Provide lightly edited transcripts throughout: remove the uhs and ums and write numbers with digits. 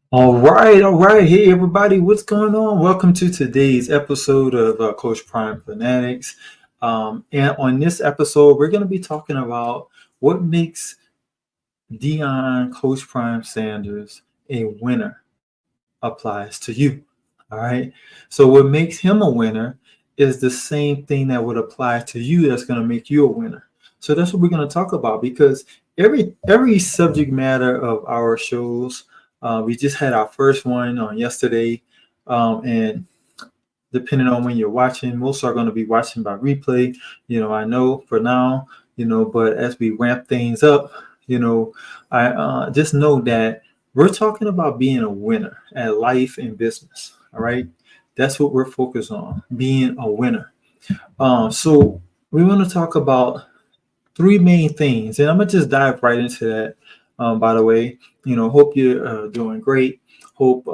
All right, all right. Hey, everybody, what's going on? Welcome to today's episode of Coach Prime Fanatics. And on this episode, we're going to be talking about what makes Deion Coach Prime Sanders a winner applies to you. All right. So, what makes him a winner is the same thing that would apply to you that's going to make you a winner. So, that's what we're going to talk about because every subject matter of our shows, we just had our first one on yesterday. And depending on when you're watching, most are going to be watching by replay. I know for now, but as we ramp things up, I just know that we're talking about being a winner at life and business. All right. That's what we're focused on, being a winner. So we want to talk about three main things, and I'm gonna just dive right into that. By the way, hope you're doing great. Hope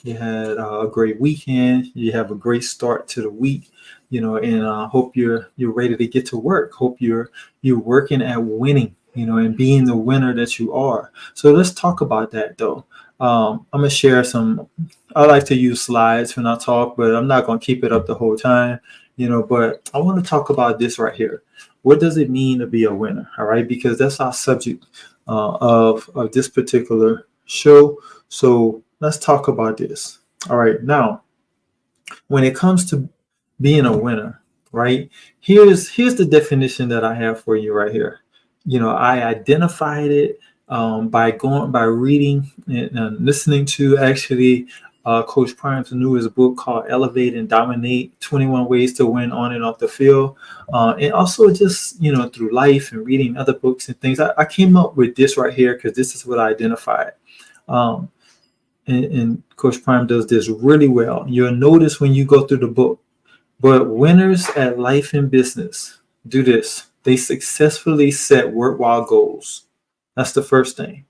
you had a great weekend. You have a great start to the week. And hope you're ready to get to work. Hope you're working at winning. And being the winner that you are. So let's talk about that though. I'm gonna share some. I like to use slides when I talk, but I'm not gonna keep it up the whole time. But I want to talk about this right here. What does it mean to be a winner? All right, because that's our subject of this particular show. So let's talk about this. All right, now when it comes to being a winner, right? Here's the definition that I have for you right here. I identified it by reading and listening to actually Coach Prime's newest book called Elevate and Dominate 21 Ways to Win on and off the Field. And also just, through life and reading other books and things, I came up with this right here because this is what I identified. Um, and Coach Prime does this really well. You'll notice when you go through the book, but winners at life and business do this. They successfully set worthwhile goals. That's the first thing.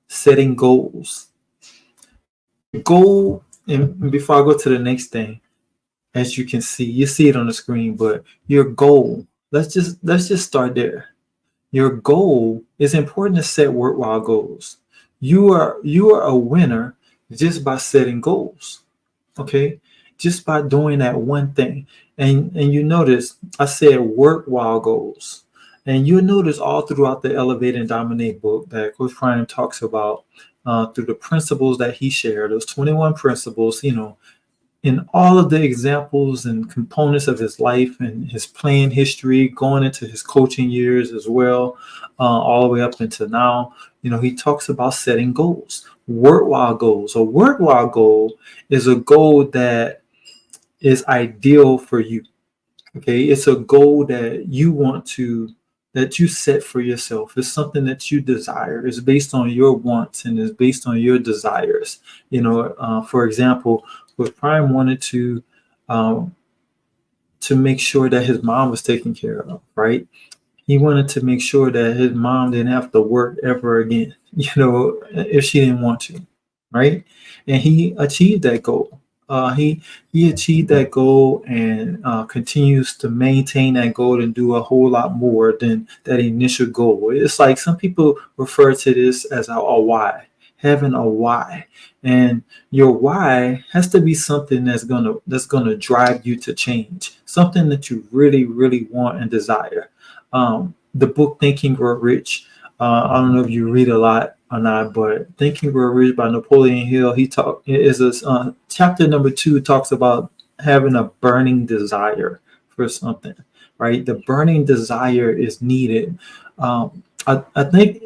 Setting goals. Goal, and before I go to the next thing, as you can see, you see it on the screen, but your goal, let's just start there. Your goal is important to set worthwhile goals. You are a winner just by setting goals. Okay, just by doing that one thing. And you notice I said worthwhile goals. And you'll notice all throughout the Elevate and Dominate book that Coach Prime talks about through the principles that he shared, those 21 principles, in all of the examples and components of his life and his playing history, going into his coaching years as well, all the way up into now, he talks about setting goals, worthwhile goals. A worthwhile goal is a goal that is ideal for you. Okay, it's a goal that you set for yourself. It's something that you desire. It's based on your wants and it's based on your desires. For example, with Prime wanted um, to make sure that his mom was taken care of, right? He wanted to make sure that his mom didn't have to work ever again, if she didn't want to, right? And he achieved that goal. He achieved that goal and continues to maintain that goal and do a whole lot more than that initial goal. It's like some people refer to this as a why, having a why, and your why has to be something that's gonna drive you to change, something that you really really want and desire. The book Think and Grow Rich. I don't know if you read a lot or not, but Think and Grow Rich by Napoleon Hill. He talk is a chapter number 2 talks about having a burning desire for something, right? The burning desire is needed. I think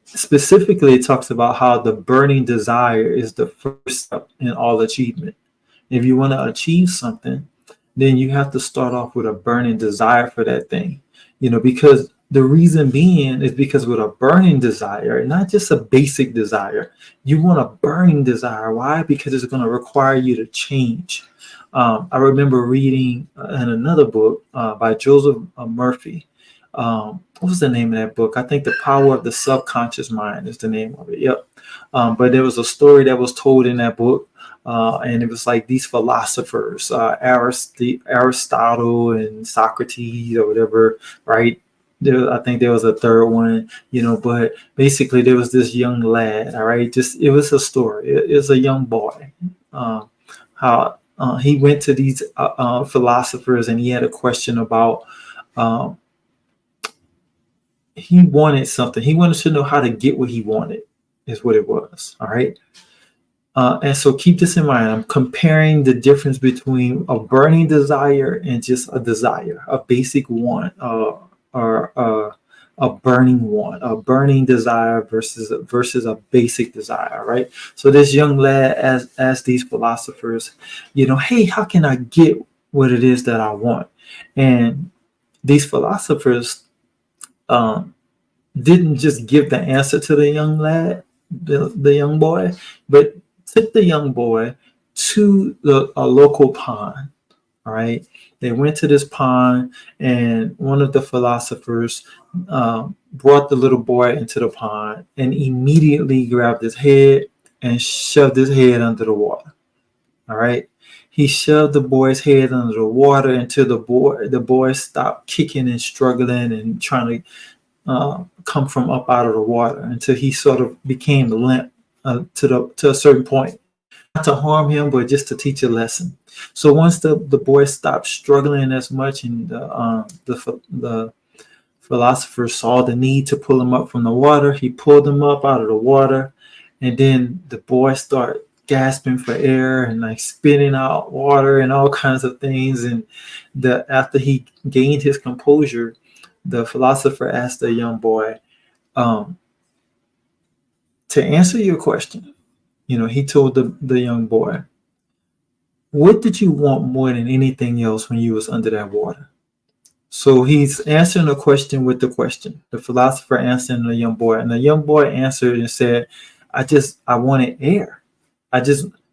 specifically it talks about how the burning desire is the first step in all achievement. If you want to achieve something, then you have to start off with a burning desire for that thing. Because the reason being is because with a burning desire, not just a basic desire, you want a burning desire. Why? Because it's going to require you to change. I remember reading in another book by Joseph Murphy. What was the name of that book? I think The Power of the Subconscious Mind is the name of it. Yep. But there was a story that was told in that book. And it was like these philosophers, Aristotle and Socrates or whatever, right? I think there was a third one, but basically there was this young lad. All right, just it was a story. It was a young boy. How he went to these philosophers, and he had a question about. Um, he wanted something. He wanted to know how to get what he wanted. Is what it was. All right. And so keep this in mind. I'm comparing the difference between a burning desire and just a desire, a basic want, or a burning want, a burning desire versus a basic desire, right? So this young lad asked these philosophers, hey, how can I get what it is that I want? And these philosophers um, didn't just give the answer to the young lad, the young boy, but took the young boy to a local pond. All right. They went to this pond, and one of the philosophers brought the little boy into the pond and immediately grabbed his head and shoved his head under the water. All right. He shoved the boy's head under the water until the boy stopped kicking and struggling and trying to come from up out of the water, until he sort of became limp to a certain point, not to harm him, but just to teach a lesson. So once the boy stopped struggling as much, and the philosopher saw the need to pull him up from the water, he pulled him up out of the water, and then the boy started gasping for air and like spitting out water and all kinds of things. And after he gained his composure, the philosopher asked the young boy, to answer your question, he told the young boy, what did you want more than anything else when you was under that water? So he's answering the question with the question. The philosopher answering the young boy, and the young boy answered and said, I wanted air.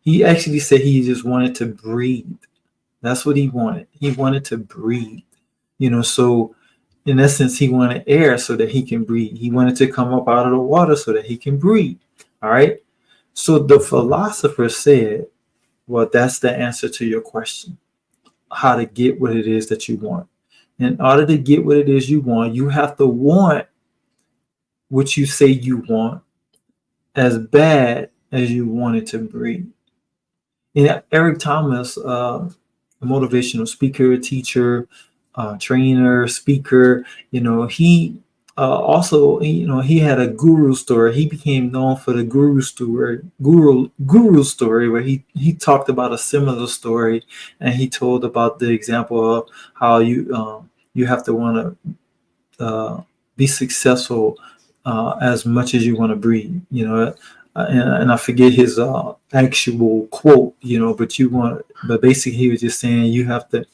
He actually said he just wanted to breathe. That's what he wanted. He wanted to breathe, so in essence, he wanted air so that he can breathe. He wanted to come up out of the water so that he can breathe. All right. So the philosopher said, well, that's the answer to your question, how to get what it is that you want. In order to get what it is you want, you have to want what you say you want as bad as you wanted to breathe. And Eric Thomas, a motivational speaker, teacher, trainer, speaker, he also, he had a guru story. He became known for the guru story, where he talked about a similar story, and he told about the example of how you have to want to be successful as much as you want to breathe, and I forget his actual quote, but basically he was just saying you have to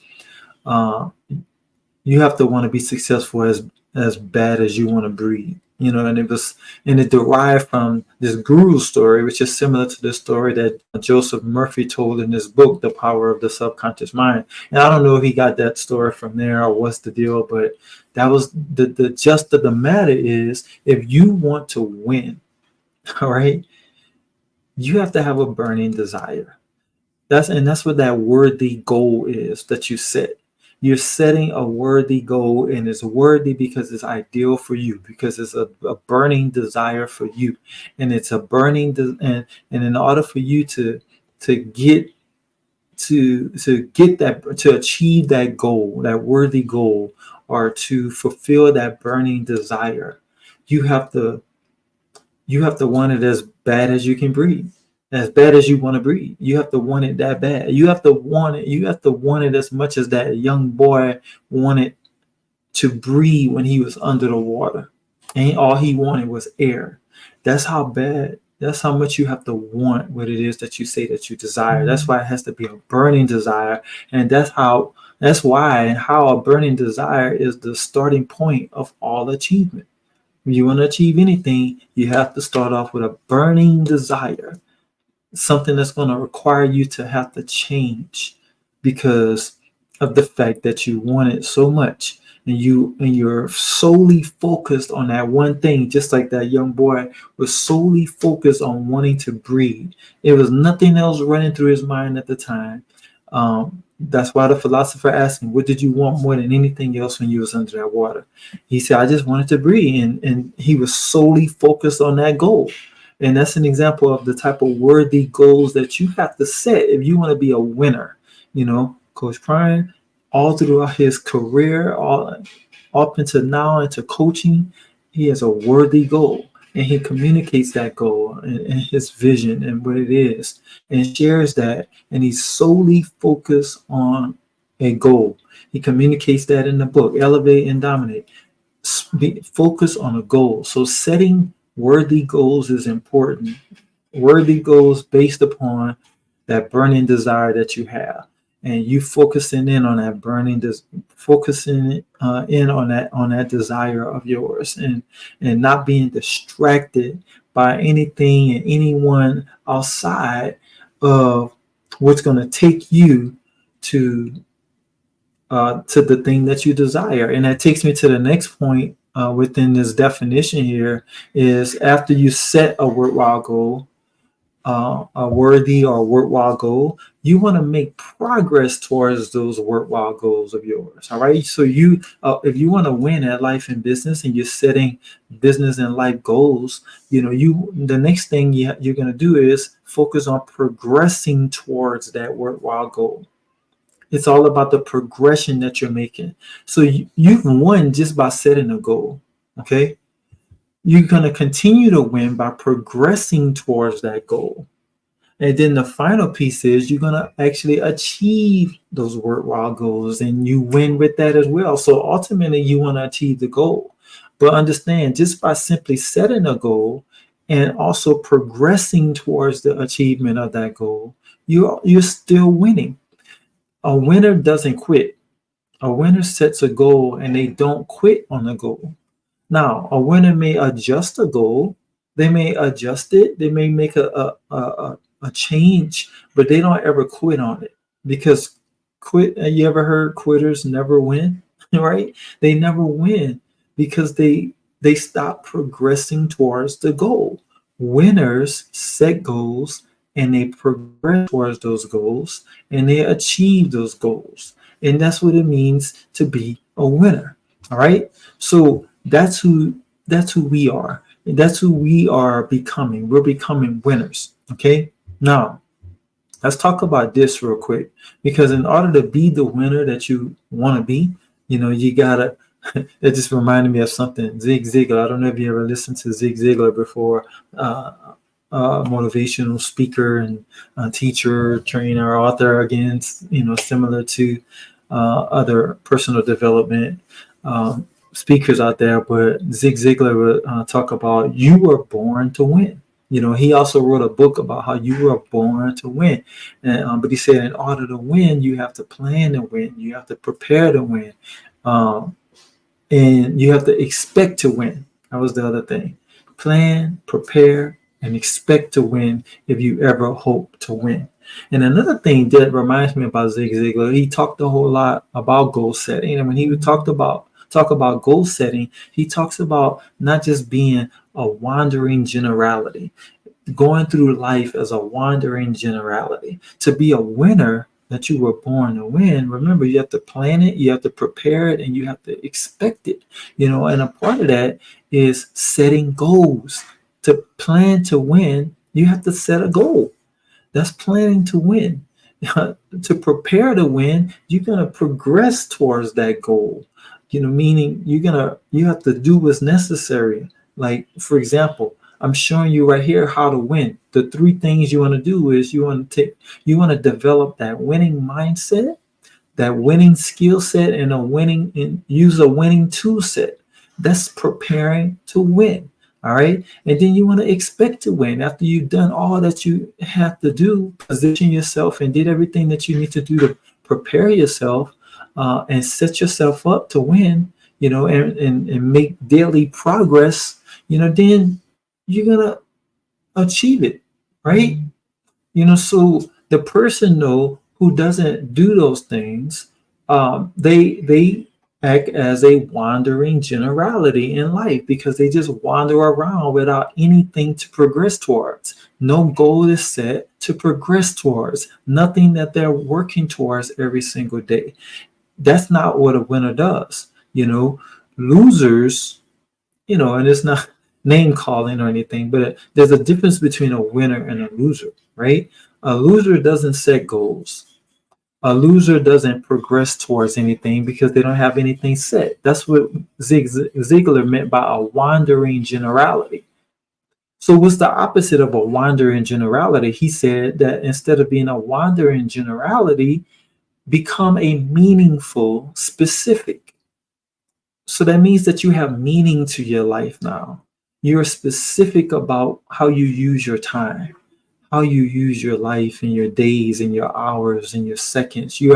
want to be successful as bad as you want to breathe, and it derived from this guru story, which is similar to the story that Joseph Murphy told in his book, The Power of the Subconscious Mind. And I don't know if he got that story from there or what's the deal, but that was the gist of the matter is, if you want to win, all right, you have to have a burning desire. That's what that worthy goal is that you set. You're setting a worthy goal, and it's worthy because it's ideal for you, because it's a burning desire for you, and it's a burning and in order for you to get that, to achieve that goal, that worthy goal, or to fulfill that burning desire, you have to want it as bad as you can breathe. As bad as you want to breathe, you have to want it that bad. You have to want it as much as that young boy wanted to breathe when he was under the water, and all he wanted was air. That's how much you have to want what it is that you say that you desire. That's why it has to be a burning desire, and that's why a burning desire is the starting point of all achievement. If you want to achieve anything, you have to start off with a burning desire. Something that's going to require you to have to change because of the fact that you want it so much, and you're solely focused on that one thing, just like that young boy was solely focused on wanting to breathe. It was nothing else running through his mind at the time. That's why the philosopher asked him, what did you want more than anything else when you was under that water? He said, I just wanted to breathe. And he was solely focused on that goal. And that's an example of the type of worthy goals that you have to set if you want to be a winner. Coach Prime, all throughout his career, all up until now into coaching, he has a worthy goal. And he communicates that goal and his vision and what it is and shares that. And he's solely focused on a goal. He communicates that in the book, Elevate and Dominate. Focus on a goal. So setting worthy goals is important. Worthy goals based upon that burning desire that you have, and you focusing in on that focusing in on that desire of yours, and not being distracted by anything and anyone outside of what's going to take you to the thing that you desire. And that takes me to the next point within this definition here is after you set a worthwhile goal, a worthy or worthwhile goal, you want to make progress towards those worthwhile goals of yours. All right. So if you want to win at life and business and you're setting business and life goals, the next thing you're going to do is focus on progressing towards that worthwhile goal. It's all about the progression that you're making. So you've won just by setting a goal. Okay. You're going to continue to win by progressing towards that goal. And then the final piece is you're going to actually achieve those worthwhile goals, and you win with that as well. So ultimately, you want to achieve the goal. But understand, just by simply setting a goal and also progressing towards the achievement of that goal, you're still winning. A winner doesn't quit. A winner sets a goal and they don't quit on the goal. Now, a winner may adjust a goal. They may adjust it. They may make a change, but they don't ever quit on it, because you ever heard quitters never win, right? They never win because they stop progressing towards the goal. Winners set goals and they progress towards those goals and they achieve those goals. And that's what it means to be a winner. All right. So that's who we are. That's who we are becoming. We're becoming winners. Okay. Now, let's talk about this real quick, because in order to be the winner that you want to be, you gotta. That just reminded me of something. Zig Ziglar. I don't know if you ever listened to Zig Ziglar before. Motivational speaker and teacher, trainer, author. Again, similar to other personal development speakers out there. But Zig Ziglar would talk about you were born to win. He also wrote a book about how you were born to win. And, but he said in order to win, you have to plan to win. You have to prepare to win. And you have to expect to win. That was the other thing. Plan, prepare, and expect to win if you ever hope to win. And another thing that reminds me about Zig Ziglar, he talked a whole lot about goal setting. And when he talk about goal setting, he talks about not just being a wandering generality, going through life as a wandering generality. To be a winner that you were born to win, remember, you have to plan it, you have to prepare it, and you have to expect it. And a part of that is setting goals. To plan to win, you have to set a goal. That's planning to win. To prepare to win, you're going to progress towards that goal. Meaning you have to do what's necessary. Like, for example, I'm showing you right here how to win. The three things you want to do is you want to develop that winning mindset, that winning skill set, and use a winning tool set. That's preparing to win. All right. And then you want to expect to win after you've done all that you have to do, position yourself and did everything that you need to do to prepare yourself and set yourself up to win, and make daily progress, then you're going to achieve it. Right. So the person who doesn't do those things, they act as a wandering generality in life because they just wander around without anything to progress towards. No goal is set to progress towards, nothing that they're working towards every single day. That's not what a winner does. Losers, and it's not name calling or anything, but there's a difference between a winner and a loser, right? A loser doesn't set goals. A loser doesn't progress towards anything because they don't have anything set. That's what Ziegler meant by a wandering generality. So what's the opposite of a wandering generality? He said that instead of being a wandering generality, become a meaningful specific. So that means that you have meaning to your life now. You're specific about how you use your time, how you use your life and your days and your hours and your seconds. You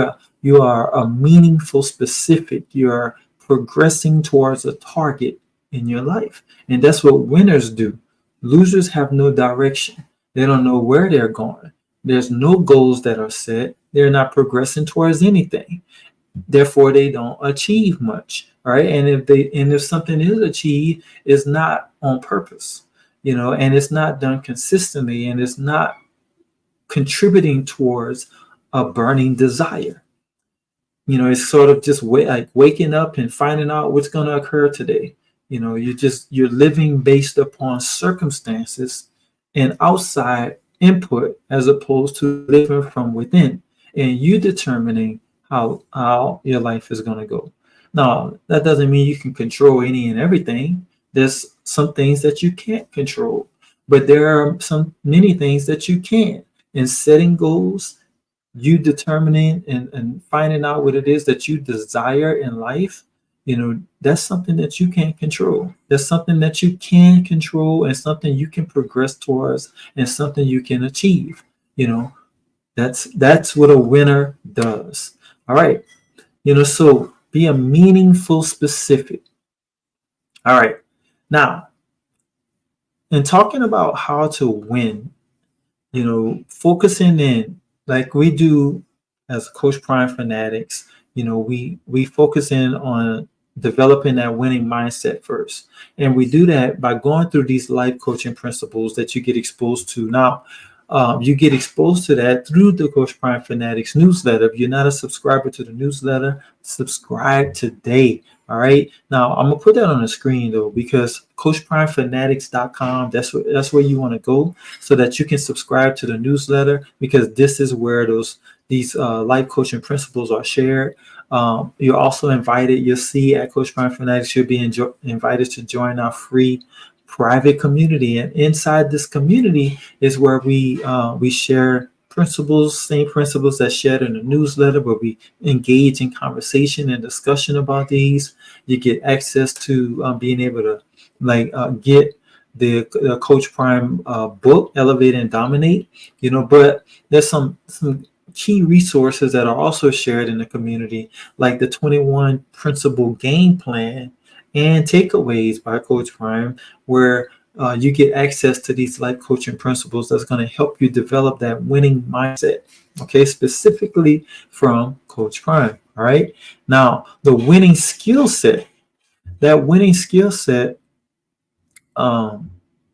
are a meaningful specific. You're progressing towards a target in your life. And that's what winners do. Losers have no direction. They don't know where they're going. There's no goals that are set. They're not progressing towards anything. Therefore, they don't achieve much. Right. And if something is achieved, it's not on purpose, and it's not done consistently, and it's not contributing towards a burning desire. It's sort of just like waking up and finding out what's going to occur today. You're living based upon circumstances and outside input as opposed to living from within and you determining how your life is going to go. Now, that doesn't mean you can control any and everything. There's some things that you can't control, but there are many things that you can. And setting goals, you determining and finding out what it is that you desire in life, that's something that you can't control. That's something that you can control and something you can progress towards and something you can achieve. That's what a winner does. All right. So be a meaningful specific. All right. Now, in talking about how to win, focusing in like we do as Coach Prime Fanatics, we focus in on developing that winning mindset first. And we do that by going through these life coaching principles that you get exposed to. Now, you get exposed to that through the Coach Prime Fanatics newsletter. If you're not a subscriber to the newsletter, subscribe today. All right. Now, I'm going to put that on the screen, though, because CoachPrimeFanatics.com, that's where you want to go so that you can subscribe to the newsletter, because this is where these life coaching principles are shared. You're also invited. You'll see at Coach Prime Fanatics, you'll be invited to join our free private community, and inside this community is where we share same principles that shared in the newsletter, where we engage in conversation and discussion about these. You get access to being able to get the Coach Prime book, Elevate and Dominate. But there's some key resources that are also shared in the community, like the 21 principle game plan and takeaways by Coach Prime, where you get access to these life coaching principles that's going to help you develop that winning mindset, okay, specifically from Coach Prime. All right. Now, the winning skill set,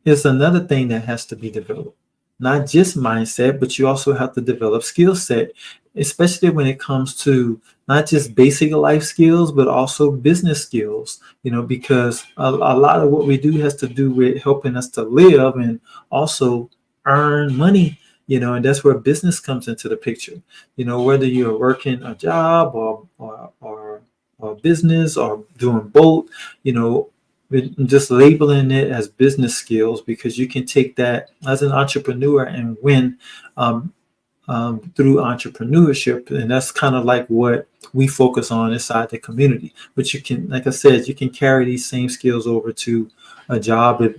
is another thing that has to be developed. Not just mindset, but you also have to develop skill set, especially when it comes to not just basic life skills, but also business skills, because a lot of what we do has to do with helping us to live and also earn money, and that's where business comes into the picture. Whether you're working a job or business or doing both, just labeling it as business skills, because you can take that as an entrepreneur and win through entrepreneurship. And that's kind of like what we focus on inside the community. But you can, like I said, you can carry these same skills over to a job if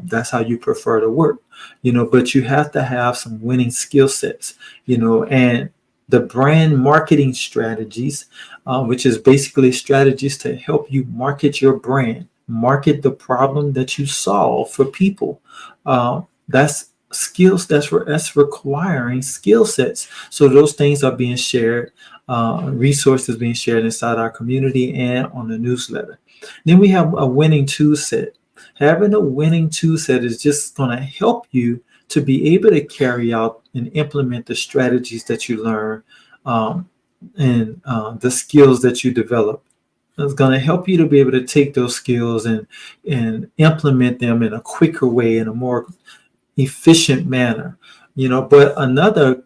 that's how you prefer to work, but you have to have some winning skill sets, and the brand marketing strategies, which is basically strategies to help you market your brand, market the problem that you solve for people. That's skills that's requiring skill sets. So those things are being shared resources being shared inside our community and on the newsletter. Then we have a winning tool set. Having a winning tool set is just going to help you to be able to carry out and implement the strategies that you learn, and the skills that you develop. It's going to help you to be able to take those skills and implement them in a quicker way, in a more efficient manner. But another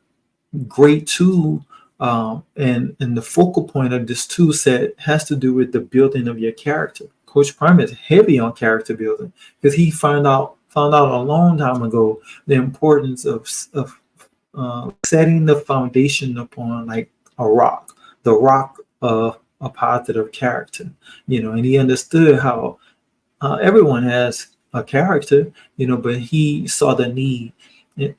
great tool, and the focal point of this tool set has to do with the building of your character. Coach Prime is heavy on character building because he found out a long time ago the importance of setting the foundation upon like a rock, the rock of a positive character. And he understood how everyone has a character, but he saw the need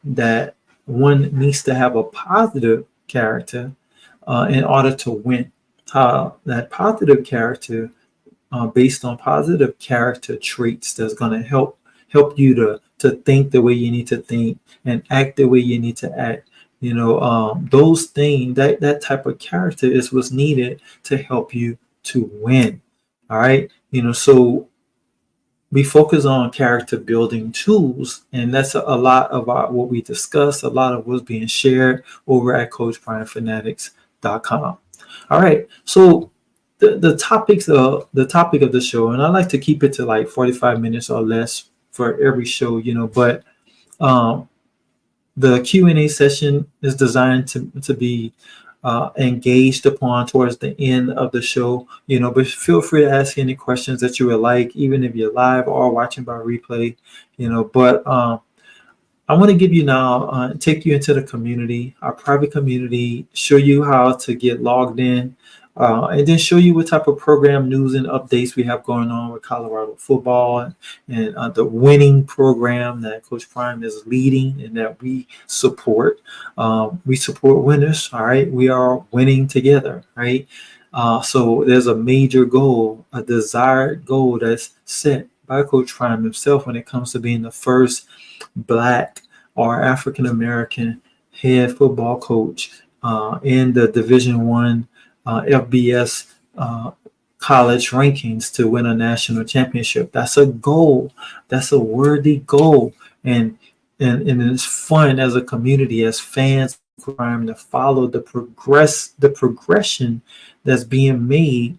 that one needs to have a positive character in order to win. How that positive character, based on positive character traits, that's going to help you to think the way you need to think and act the way you need to act. Those things, that type of character is what's needed to help you to win. All right. So we focus on character building tools, and that's a lot of what we discuss, a lot of what's being shared over at CoachPrimeFanatics.com. All right. So the topic of the show, and I like to keep it to like 45 minutes or less for every show, but the Q&A session is designed to be engaged upon towards the end of the show, but feel free to ask any questions that you would like, even if you're live or watching by replay, but I want to give you now, take you into the community, our private community, show you how to get logged in, and then show you what type of program news and updates we have going on with Colorado football and the winning program that Coach Prime is leading and that we support. We support winners, all right? We are winning together, right? So there's a major goal, a desired goal that's set by Coach Prime himself when it comes to being the first Black or African American head football coach in the Division I FBS college rankings to win a national championship. That's a goal. That's a worthy goal, and it's fun as a community, as fans of Prime, to follow the progression that's being made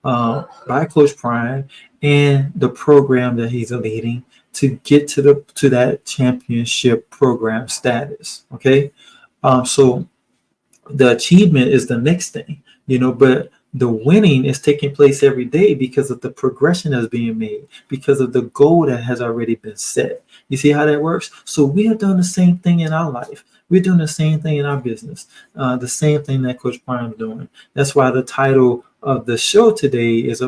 by Coach Prime and the program that he's leading to get to that championship program status. Okay, so the achievement is the next thing, but the winning is taking place every day because of the progression that's being made, because of the goal that has already been set. You see how that works? So we are doing the same thing in our life. We're doing the same thing in our business, the same thing that Coach Prime is doing. That's why the title of the show today is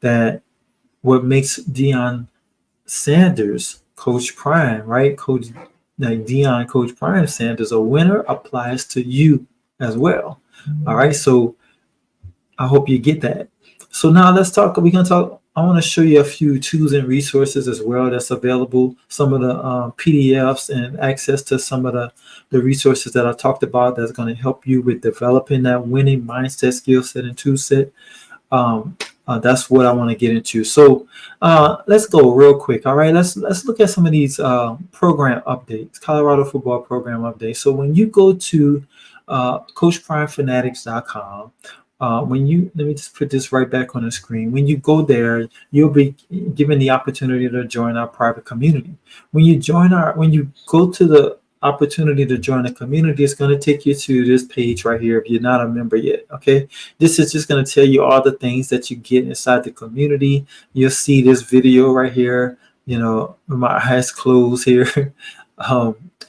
that what makes Deion Sanders Coach Prime, right? Deion Coach Prime Sanders, a winner, applies to you as well. All right. So I hope you get that. So now let's talk. We're going to talk. I want to show you a few tools and resources as well that's available. Some of the PDFs and access to some of the resources that I talked about that's going to help you with developing that winning mindset, skill set, and tool set. That's what I want to get into. So let's go real quick. All right, let's look at some of these program updates, Colorado football program updates. So when you go to CoachPrimeFanatics.com, let me just put this right back on the screen. When you go there, you'll be given the opportunity to join our private community. When you go to the opportunity to join a community, it's going to take you to this page right here if you're not a member yet. Okay, this is just going to tell you all the things that you get inside the community. You'll see this video right here, my eyes closed here,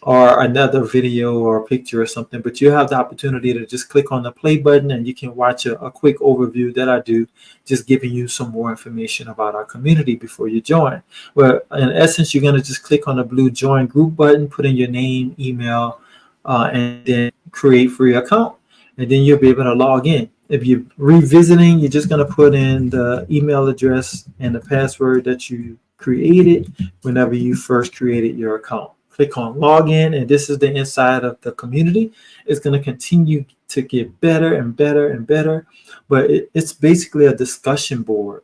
or another video or a picture or something, but you have the opportunity to just click on the play button and you can watch a quick overview that I do, just giving you some more information about our community before you join. Well, in essence, you're going to just click on the blue join group button, put in your name, email, and then create free account, and then you'll be able to log in. If you're revisiting, you're just going to put in the email address and the password that you created whenever you first created your account. click on login, and this is the inside of the community. It's going to continue to get better and better and better, but it's basically a discussion board.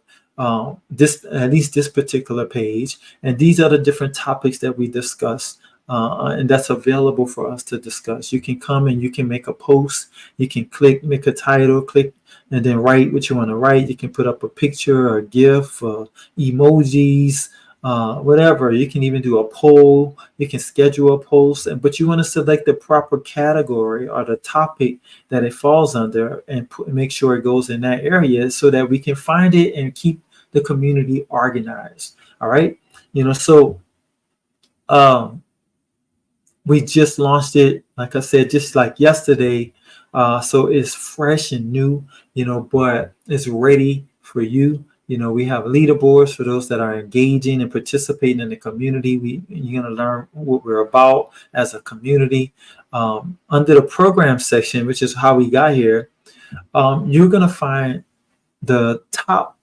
This, at least this particular page, and these are the different topics that we discuss, and that's available for us to discuss. You can come and you can make a post. You can click, make a title, click, and then write what you want to write. You can put up a picture or a GIF, emojis, whatever. You can even do a poll. You can schedule a post, but you want to select the proper category or the topic that it falls under, and make sure it goes in that area so that we can find it and keep the community organized. All right. So we just launched it, like I said, just like yesterday. So it's fresh and new, but it's ready for you. We have leaderboards for those that are engaging and participating in the community. You're going to learn what we're about as a community. Under the program section, which is how we got here, you're going to find the top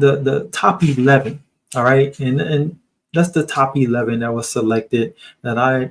11. All right. And that's the top 11 that was selected, that I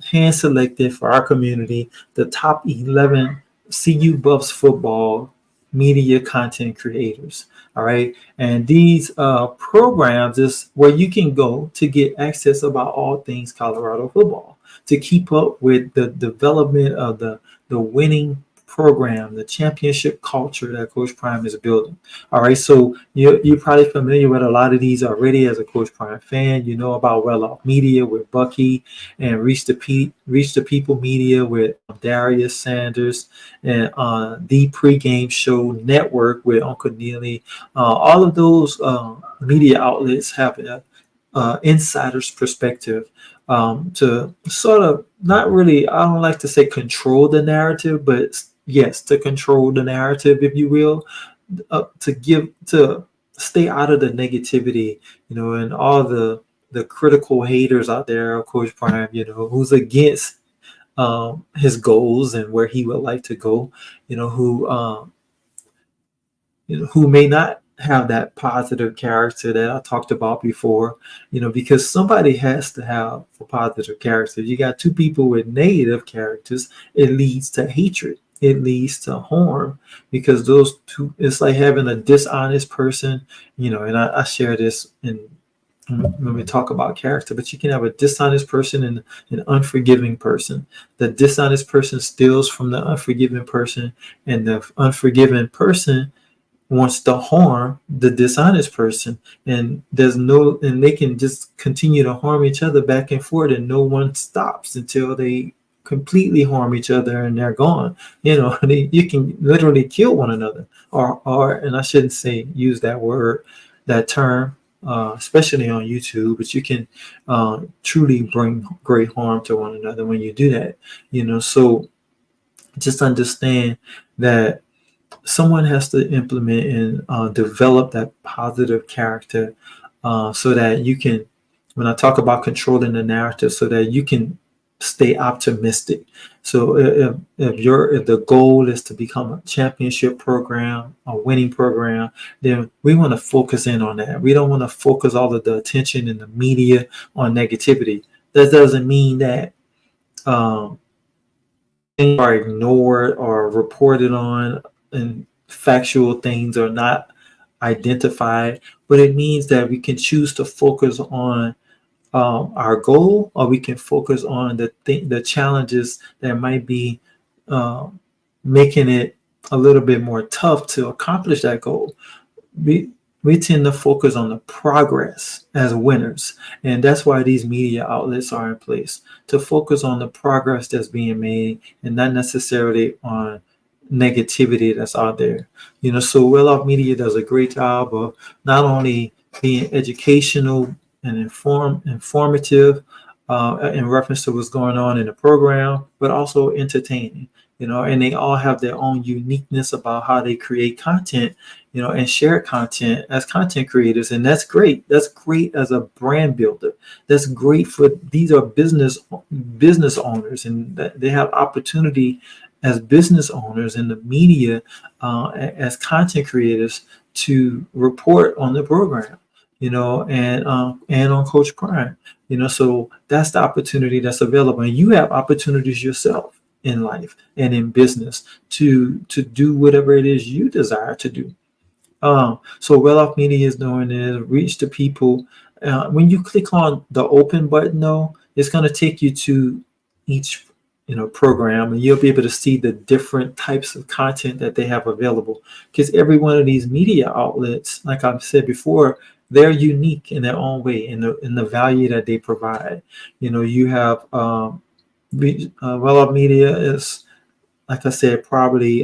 hand selected for our community, the top 11 CU Buffs football media content creators. All right. And these programs is where you can go to get access about all things Colorado football, to keep up with the development of the winning program, the championship culture that Coach Prime is building. All right. So you're probably familiar with a lot of these already as a Coach Prime fan. You know about Well Off Media with Bucky, and Reach the People Media with Darius Sanders, and the Pregame Show Network with Uncle Neely. All of those media outlets have an insider's perspective, to sort of, not really, I don't like to say control the narrative, but yes, to control the narrative, if you will, to stay out of the negativity, and all the critical haters out there of Coach Prime, who's against his goals and where he would like to go, who may not have that positive character that I talked about before, because somebody has to have a positive character. You got two people with negative characters, it leads to hatred. It leads to harm, because those two, it's like having a dishonest person, and I share this when we talk about character, but you can have a dishonest person and an unforgiving person. The dishonest person steals from the unforgiving person, and the unforgiving person wants to harm the dishonest person, and they can just continue to harm each other back and forth, and no one stops until they completely harm each other and they're gone. You can literally kill one another, or and I shouldn't use that term, especially on YouTube, but you can truly bring great harm to one another when you do that. So just understand that someone has to implement and develop that positive character, so that you can, when I talk about controlling the narrative, so that you can stay optimistic. So if the goal is to become a championship program, a winning program, then we want to focus in on that. We don't want to focus all of the attention in the media on negativity. That doesn't mean that things are ignored or reported on, and factual things are not identified, but it means that we can choose to focus on our goal, or we can focus on the challenges that might be making it a little bit more tough to accomplish that goal. We tend to focus on the progress as winners, and that's why these media outlets are in place, to focus on the progress that's being made, and not necessarily on negativity that's out there. So Well Off Media does a great job of not only being educational and informative in reference to what's going on in the program, but also entertaining. And they all have their own uniqueness about how they create content, and share content as content creators. And that's great. That's great as a brand builder. That's great these are business owners, and they have opportunity as business owners in the media, as content creators, to report on the program. and on Coach Prime. So that's the opportunity that's available, and you have opportunities yourself in life and in business to do whatever it is you desire to do. So Well Off Media is doing is reach the people. When you click on the open button, though, it's going to take you to each program, and you'll be able to see the different types of content that they have available. Because every one of these media outlets, like I've said before, they're unique in their own way in the value that they provide. You have Well Off Media is, like I said, probably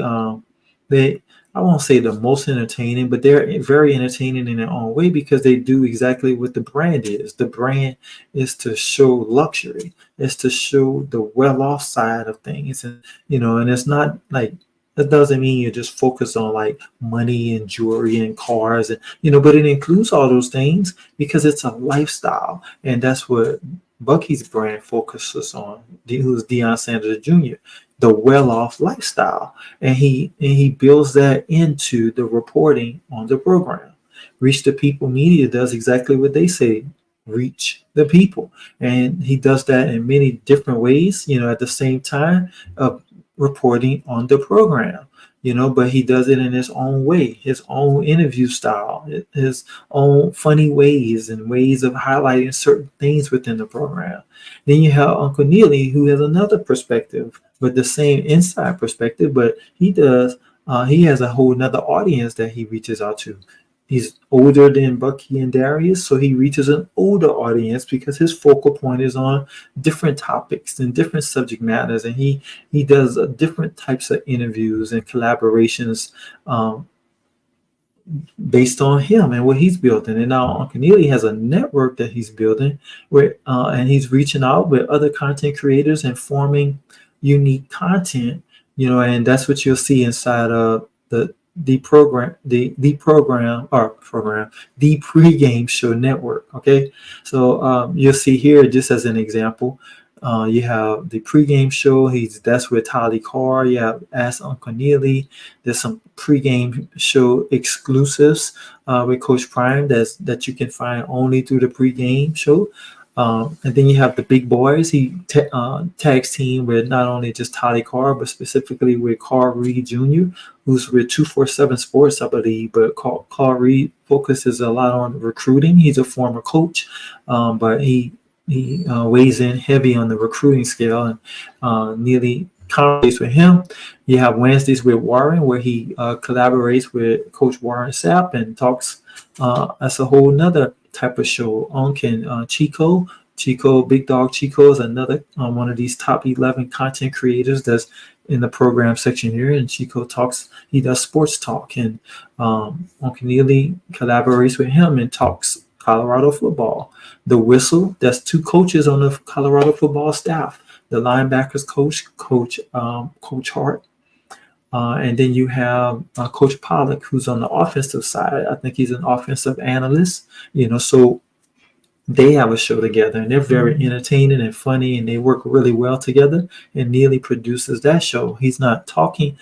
they I won't say the most entertaining, but they're very entertaining in their own way because they do exactly what the brand is. The brand is to show luxury. It's to show the well-off side of things, and it's not like that doesn't mean you're just focused on like money and jewelry and cars, and but it includes all those things because it's a lifestyle, and that's what Bucky's brand focuses on. Who's Deion Sanders Jr., the well-off lifestyle, and he builds that into the reporting on the program. Reach the People Media does exactly what they say: reach the people, and he does that in many different ways. At the same time of reporting on the program. But he does it in his own way, his own interview style, his own funny ways and ways of highlighting certain things within the program. Then you have Uncle Neely, who has another perspective, but the same inside perspective, but he has a whole nother audience that he reaches out to. He's older than Bucky and Darius, so he reaches an older audience because his focal point is on different topics and different subject matters, and he does different types of interviews and collaborations based on him and what he's building. And now Uncle Neely has a network that he's building and he's reaching out with other content creators and forming unique content, and that's what you'll see inside of the pregame show network. Okay, so you'll see here, just as an example, you have the pregame show. That's with Tali Carr. You have Ask Uncle Neely. There's some pregame show exclusives with Coach Prime that you can find only through the pregame show. And then you have the big boys. He tags team with not only just Tali Carr, but specifically with Carl Reed Jr., who's with 247 Sports, I believe. But Carl Reed focuses a lot on recruiting. He's a former coach, but he weighs in heavy on the recruiting scale, and nearly conversates with him. You have Wednesdays with Warren, where he collaborates with Coach Warren Sapp and talks. That's a whole nother type of show. Chico, Big Dog Chico is another one of these top 11 content creators that's in the program section here. And Chico talks, he does sports talk, and Uncle Neely collaborates with him and talks Colorado football. The Whistle, that's two coaches on the Colorado football staff. The linebackers Coach Hart. And then you have Coach Pollock, who's on the offensive side. I think he's an offensive analyst. So they have a show together, and they're very entertaining and funny, and they work really well together. And Neely produces that show. He's not talking,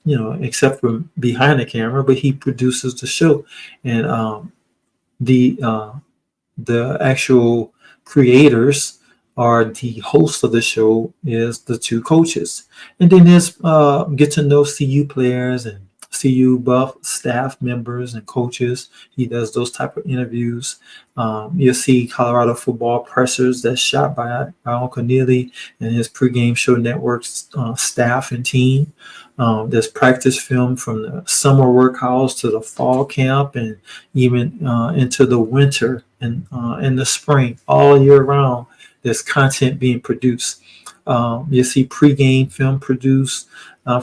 except for behind the camera, but he produces the show. And the actual creators are the host of the show is the two coaches. And then there's get to know CU players and CU buff staff members and coaches. He does those type of interviews. You'll see Colorado football pressers that's shot by Uncle Neely and his pregame show network's staff and team. There's practice film from the summer workouts to the fall camp and even into the winter and in the spring, all year round. There's content being produced. You see pregame film produced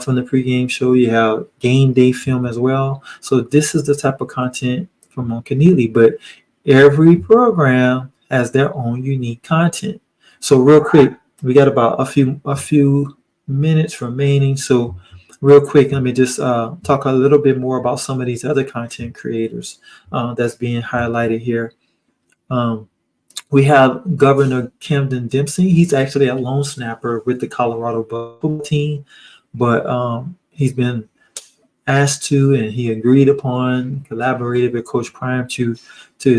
from the pregame show. You have game day film as well. So this is the type of content from Uncle Neely. But every program has their own unique content. So real quick, we got about a few minutes remaining. So real quick, let me just talk a little bit more about some of these other content creators that's being highlighted here. We have Governor Camden Dempsey. He's actually a long snapper with the Colorado football team, but he's been asked to, and he agreed upon, collaborated with Coach Prime to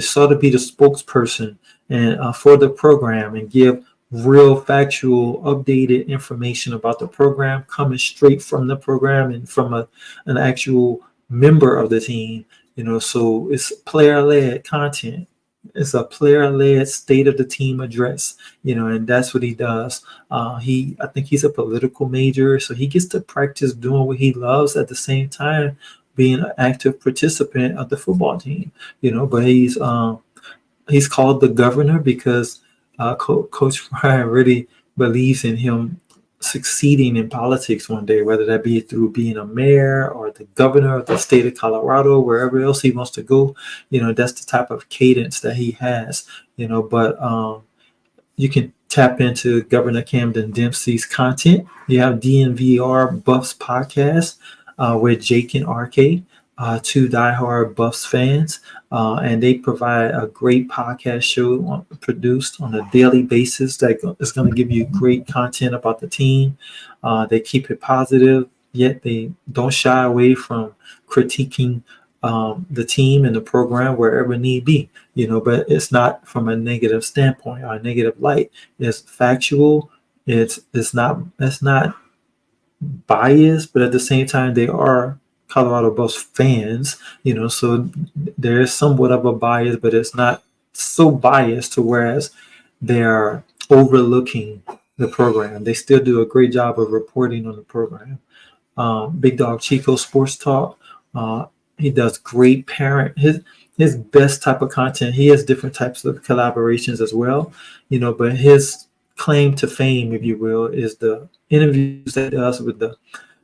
sort of be the spokesperson and for the program and give real factual updated information about the program coming straight from the program and from an actual member of the team. So it's player-led content. It's a player-led state of the team address, and that's what he does. I think he's a political major, so he gets to practice doing what he loves at the same time being an active participant of the football team. But he's called the governor because Coach Prime really believes in him succeeding in politics one day, whether that be through being a mayor or the governor of the state of Colorado, wherever else he wants to go. That's the type of cadence that he has. But you can tap into Governor Camden Dempsey's content. You have DNVR Buffs podcast with Jake and RK, two diehard Buffs fans, and they provide a great podcast show produced on a daily basis that is going to give you great content about the team. They keep it positive, yet they don't shy away from critiquing the team and the program wherever need be. But it's not from a negative standpoint or a negative light. It's factual. It's not biased, but at the same time, they are Colorado Buffs fans, so there is somewhat of a bias, but it's not so biased to whereas they're overlooking the program. They still do a great job of reporting on the program. Big Dog Chico Sports Talk. He does great parent, his best type of content. He has different types of collaborations as well, but his claim to fame, if you will, is the interviews that he does with the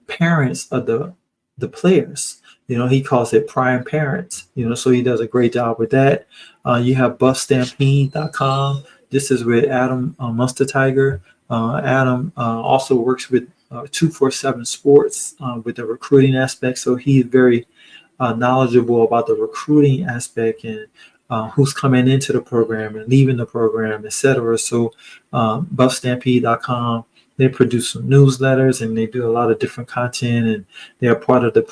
parents of the players. He calls it Prime Parents, so he does a great job with that. You have buffstampede.com. This is with Adam Munster Tiger. Adam also works with 247 Sports with the recruiting aspect, so he's very knowledgeable about the recruiting aspect and who's coming into the program and leaving the program, etc. So buffstampede.com, they produce some newsletters and they do a lot of different content, and they're part of the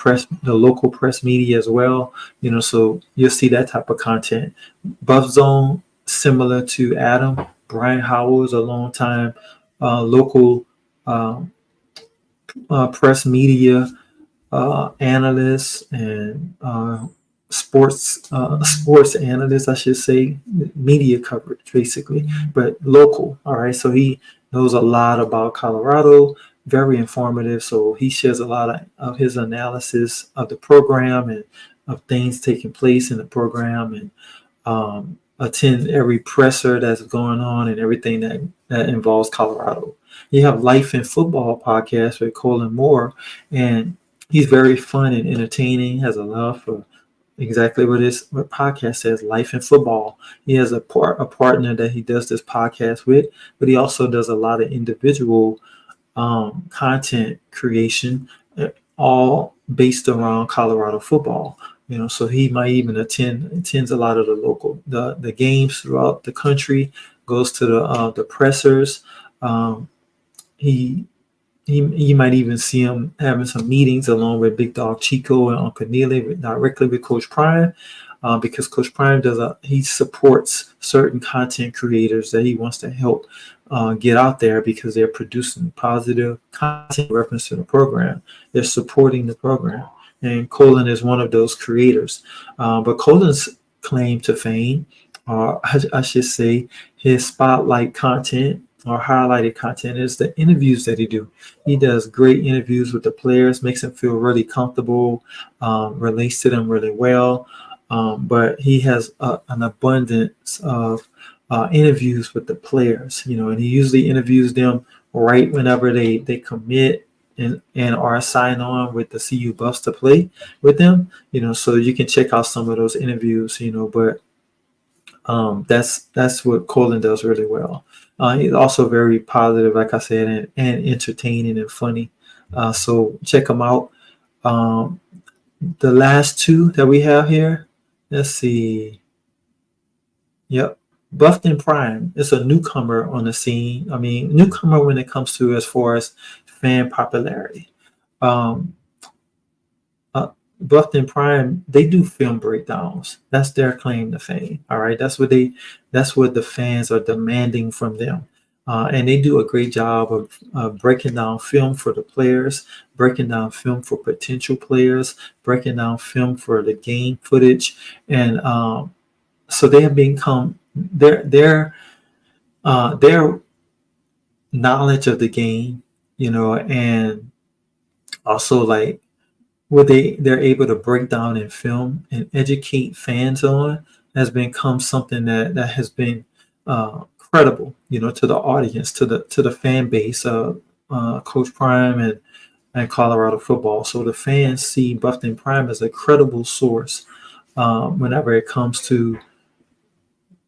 local press media as well. So you'll see that type of content. Buff Zone, similar to Adam, Brian Howell is a long time local press media analysts and sports analysts, I should say, media coverage basically, but local. All right, so he knows a lot about Colorado, very informative. So he shares a lot of his analysis of the program and of things taking place in the program, and attend every presser that's going on and everything that involves Colorado. You have Life in Football podcast with Colin Moore, and he's very fun and entertaining, has a love for exactly what podcast says, Life in Football. He has a partner that he does this podcast with, but he also does a lot of individual content creation, all based around Colorado football. So he might even attends a lot of the games throughout the country, goes to the pressers. You might even see him having some meetings along with Big Dog Chico and Uncle Neely directly with Coach Prime, because Coach Prime he supports certain content creators that he wants to help get out there because they're producing positive content in reference to the program. They're supporting the program. And Colin is one of those creators. But Colin's claim to fame, or I should say his spotlight content or highlighted content, is the interviews that he do. He does great interviews with the players, makes them feel really comfortable, relates to them really well. But he has an abundance of interviews with the players, and he usually interviews them right whenever they commit and are signed on with the CU Buffs to play with them, so you can check out some of those interviews, but that's what Colin does really well. He's also very positive, like I said, and entertaining and funny. So check him out. The last two that we have here, let's see. Yep. Buffton Prime is a newcomer on the scene. I mean, newcomer when it comes to as far as fan popularity. Buffed and Prime, they do film breakdowns. That's their claim to fame. All right, that's what the fans are demanding from them, and they do a great job of breaking down film for the players, breaking down film for potential players, breaking down film for the game footage, and so they have become their knowledge of the game, and also like what they're able to break down in film and educate fans on has become something that has been credible, to the audience, to the fan base of Coach Prime and Colorado football. So the fans see Buffton Prime as a credible source whenever it comes to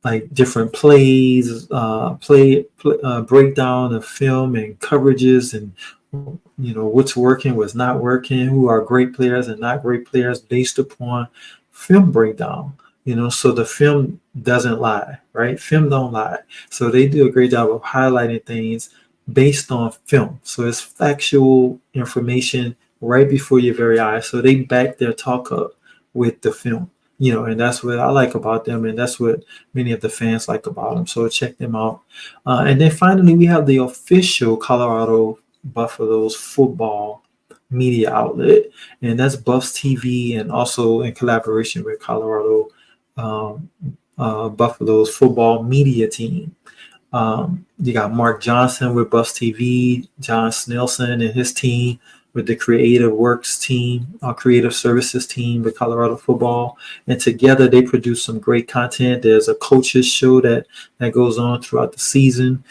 like different plays, breakdown of film and coverages, and what's working, what's not working, who are great players and not great players based upon film breakdown. So the film doesn't lie, right? Film don't lie. So they do a great job of highlighting things based on film. So it's factual information right before your very eyes. So they back their talk up with the film. And that's what I like about them, and that's what many of the fans like about them. So check them out. And then finally, we have the official Colorado Buffaloes football media outlet, and that's Buffs TV, and also in collaboration with Colorado um, Buffaloes football media team. You got Mark Johnson with Buffs TV, John Snelson and his team with the Creative Works team, Creative Services team with Colorado football, and together they produce some great content. There's a coaches show that goes on throughout the season.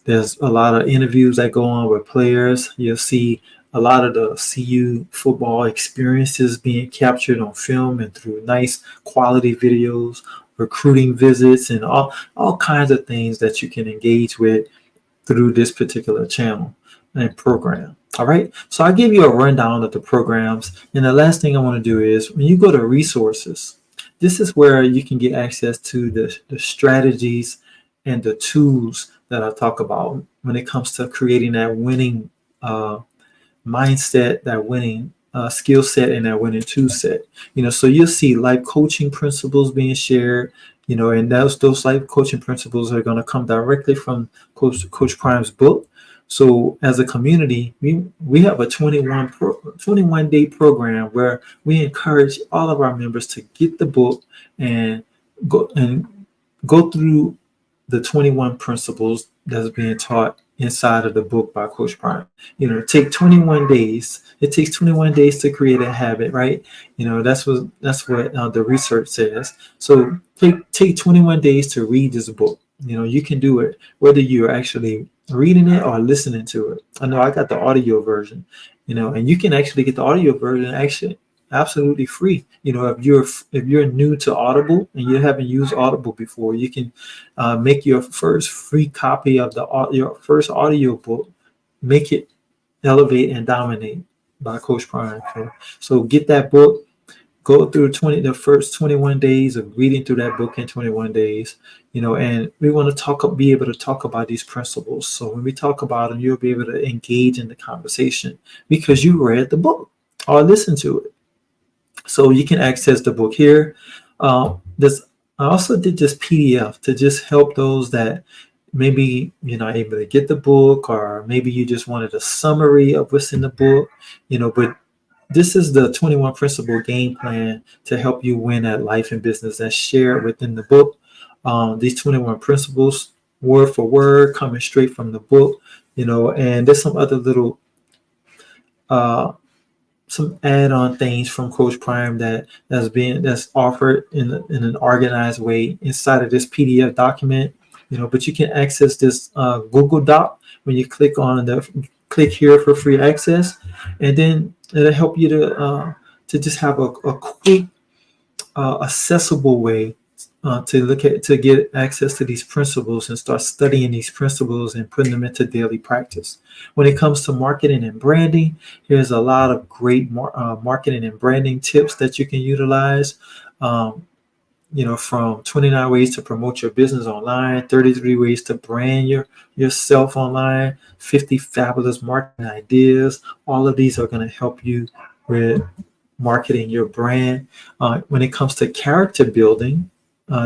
There's a lot of interviews that go on with players. You'll see a lot of the CU football experiences being captured on film and through nice quality videos, recruiting visits, and all kinds of things that you can engage with through this particular channel and program. All right. So I give you a rundown of the programs. And the last thing I want to do is when you go to resources, this is where you can get access to the strategies and the tools that I talk about when it comes to creating that winning mindset, that winning skill set, and that winning tool set. So you'll see life coaching principles being shared, and those life coaching principles are going to come directly from Coach Prime's book. So as a community, we have a 21 day program where we encourage all of our members to get the book and go through the 21 principles that's being taught inside of the book by Coach Prime. Take 21 days. It takes 21 days to create a habit, right? That's what the research says. So take 21 days to read this book. You can do it whether you're actually reading it or listening to it. I know I got the audio version, and you can actually get the audio version actually absolutely free. If you're new to Audible and you haven't used Audible before, you can make your first free copy of your first audio book. Make it Elevate and Dominate by Coach Prime. So get that book. Go through the first 21 days of reading through that book in 21 days, and we want to be able to talk about these principles. So when we talk about them, you'll be able to engage in the conversation because you read the book or listened to it. So you can access the book here. This I also did this PDF to just help those that maybe you're not able to get the book, or maybe you just wanted a summary of what's in the book, but this is the 21 principle game plan to help you win at life and business that's shared within the book. These 21 principles, word for word, coming straight from the book, and there's some other little some add-on things from Coach Prime that's offered in an organized way inside of this PDF document. But you can access this Google Doc when you click here for free access, and then it'll help you to just have a quick, accessible way to get access to these principles and start studying these principles and putting them into daily practice. When it comes to marketing and branding, here's a lot of great marketing and branding tips that you can utilize. From 29 ways to promote your business online, 33 ways to brand yourself online, 50 fabulous marketing ideas. All of these are going to help you with marketing your brand. When it comes to character building,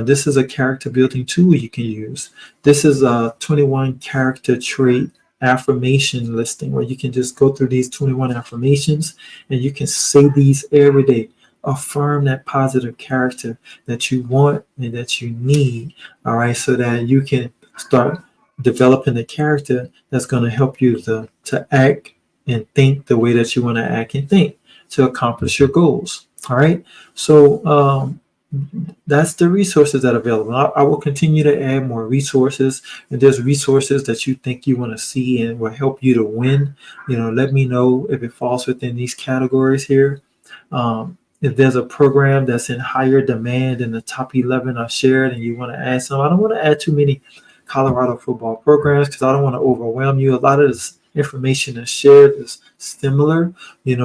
this is a character building tool you can use. This is a 21 character trait affirmation listing where you can just go through these 21 affirmations and you can say these every day. Affirm that positive character that you want and that you need, all right, so that you can start developing the character that's going to help you to act and think the way that you want to act and think to accomplish your goals. All right. So that's the resources that are available. I will continue to add more resources. And there's resources that you think you want to see and will help you to win. Let me know if it falls within these categories here. If there's a program that's in higher demand than the top 11 I've shared and you want to add some, I don't want to add too many Colorado football programs because I don't want to overwhelm you. A lot of this information that's shared is similar,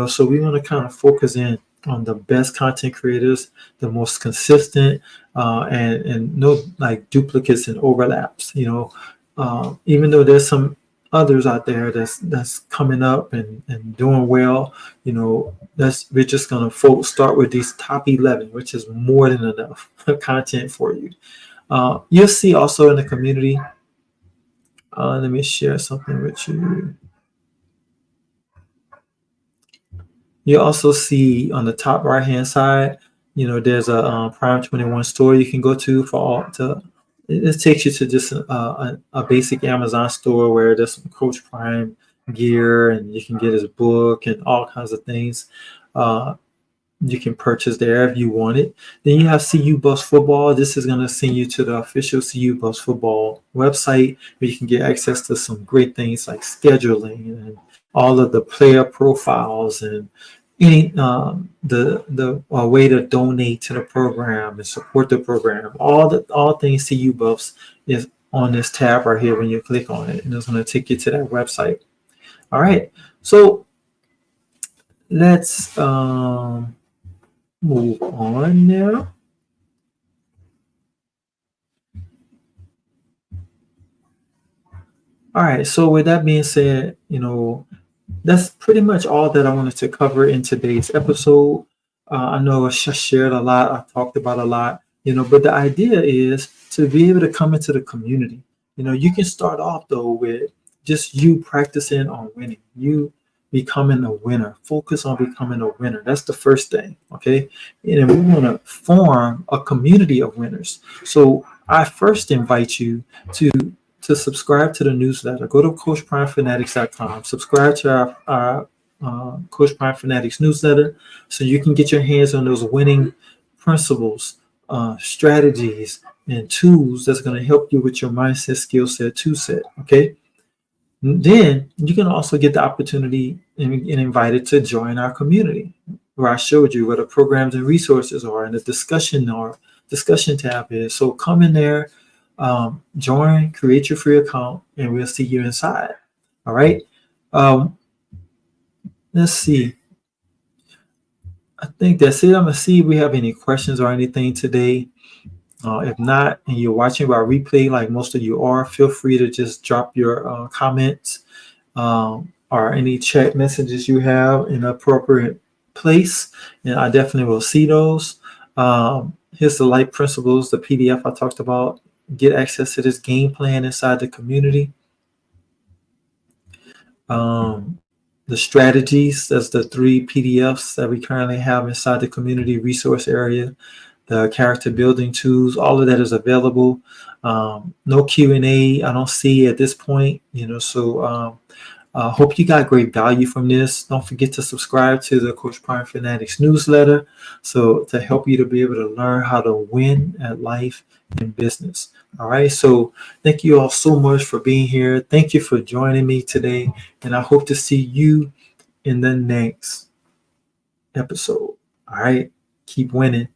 so we want to kind of focus in on the best content creators, the most consistent, and no like duplicates and overlaps. Even though there's some others out there that's coming up and doing well, we're just gonna start with these top 11, which is more than enough content for you. You'll see also in the community. Let me share something with you. You also see on the top right hand side, there's a Prime 21 store you can go to for all to. It takes you to just a basic Amazon store where there's some Coach Prime gear and you can get his book and all kinds of things. You can purchase there if you want it. Then you have CU Buffs Football. This is going to send you to the official CU Buffs Football website where you can get access to some great things like scheduling and all of the player profiles and any the way to donate to the program and support the program. All things CU Buffs is on this tab right here when you click on it, and it's going to take you to that website. All right, so let's move on now. All right, so with that being said, that's pretty much all that I wanted to cover in today's episode. I know I shared a lot, I talked about a lot, but the idea is to be able to come into the community. You can start off though with just you practicing on winning, you becoming a winner. Focus on becoming a winner. That's the first thing, okay? And then we want to form a community of winners. So I first invite you to subscribe to the newsletter. Go to CoachPrimeFanatics.com. Subscribe to our Coach Prime Fanatics newsletter so you can get your hands on those winning principles, strategies, and tools that's going to help you with your mindset, skill set, Toolset, okay? Then you can also get the opportunity and invited to join our community where I showed you where the programs and resources are and the discussion tab is. So come in there, join, create your free account, and we'll see you inside. All right. Let's see. I think that's it. I'm going to see if we have any questions or anything today. If not, and you're watching by replay like most of you are, feel free to just drop your comments or any chat messages you have in the appropriate place, and I definitely will see those. Here's the life principles, the PDF I talked about. Get access to this game plan inside the community. The strategies, that's the 3 PDFs that we currently have inside the community resource area. The character building tools, all of that is available. No Q&A, I don't see at this point, so hope you got great value from this. Don't forget to subscribe to the Coach Prime Fanatics newsletter so to help you to be able to learn how to win at life and business. All right, so thank you all so much for being here. Thank you for joining me today, and I hope to see you in the next episode. All right, keep winning.